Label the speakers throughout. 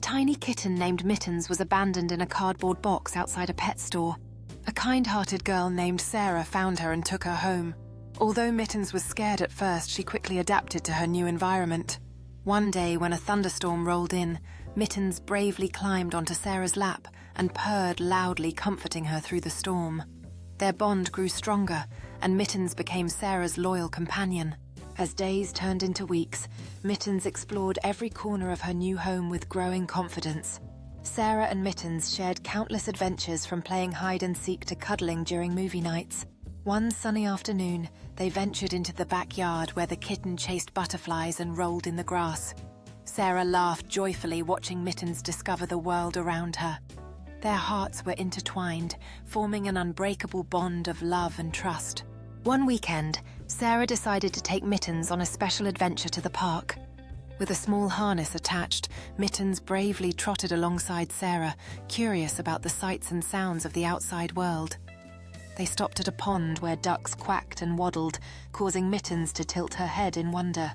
Speaker 1: tiny kitten named Mittens was abandoned in a cardboard box outside a pet store. A kind-hearted girl named Sarah found her and took her home. Although Mittens was scared at first, she quickly adapted to her new environment. One day, when a thunderstorm rolled in, Mittens bravely climbed onto Sarah's lap and purred loudly, comforting her through the storm. Their bond grew stronger, and Mittens became Sarah's loyal companion. As days turned into weeks, Mittens explored every corner of her new home with growing confidence. Sarah and Mittens shared countless adventures, from playing hide-and-seek to cuddling during movie nights. One sunny afternoon, they ventured into the backyard where the kitten chased butterflies and rolled in the grass. Sarah laughed joyfully, watching Mittens discover the world around her. Their hearts were intertwined, forming an unbreakable bond of love and trust. One weekend, Sarah decided to take Mittens on a special adventure to the park. With a small harness attached, Mittens bravely trotted alongside Sarah, curious about the sights and sounds of the outside world. They stopped at a pond where ducks quacked and waddled, causing Mittens to tilt her head in wonder.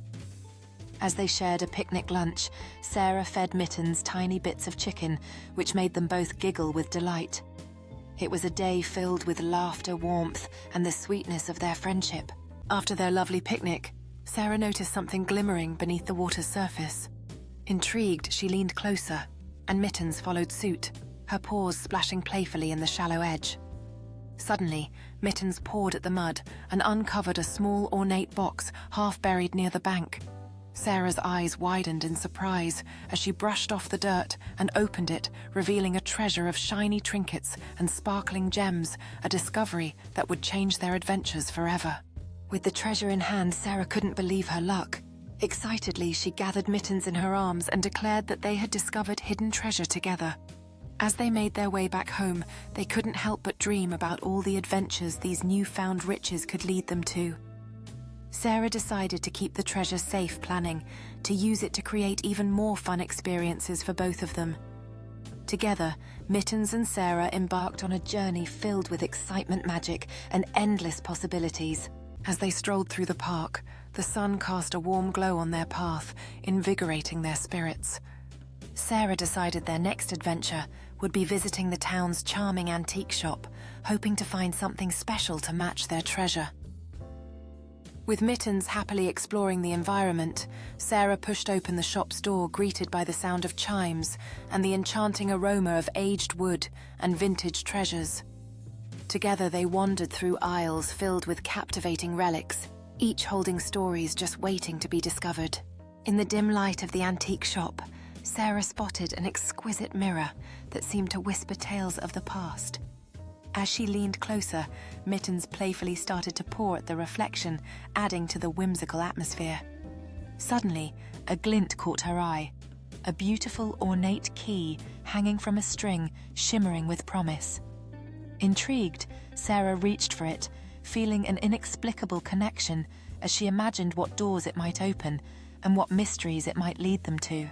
Speaker 1: As they shared a picnic lunch, Sarah fed Mittens tiny bits of chicken, which made them both giggle with delight. It was a day filled with laughter, warmth, and the sweetness of their friendship. After their lovely picnic, Sarah noticed something glimmering beneath the water's surface. Intrigued, she leaned closer, and Mittens followed suit, her paws splashing playfully in the shallow edge. Suddenly, Mittens pawed at the mud and uncovered a small, ornate box half buried near the bank. Sarah's eyes widened in surprise as she brushed off the dirt and opened it, revealing a treasure of shiny trinkets and sparkling gems, a discovery that would change their adventures forever. With the treasure in hand, Sarah couldn't believe her luck. Excitedly, she gathered Mittens in her arms and declared that they had discovered hidden treasure together. As they made their way back home, they couldn't help but dream about all the adventures these newfound riches could lead them to. Sarah decided to keep the treasure safe, planning to use it to create even more fun experiences for both of them. Together, Mittens and Sarah embarked on a journey filled with excitement, magic, and endless possibilities. As they strolled through the park, the sun cast a warm glow on their path, invigorating their spirits. Sarah decided their next adventure would be visiting the town's charming antique shop, hoping to find something special to match their treasure. With Mittens happily exploring the environment, Sarah pushed open the shop's door, greeted by the sound of chimes and the enchanting aroma of aged wood and vintage treasures. Together they wandered through aisles filled with captivating relics, each holding stories just waiting to be discovered. In the dim light of the antique shop, Sarah spotted an exquisite mirror that seemed to whisper tales of the past. As she leaned closer, Mittens playfully started to paw at the reflection, adding to the whimsical atmosphere. Suddenly, a glint caught her eye. A beautiful, ornate key hanging from a string, shimmering with promise. Intrigued, Sarah reached for it, feeling an inexplicable connection as she imagined what doors it might open and what mysteries it might lead them to.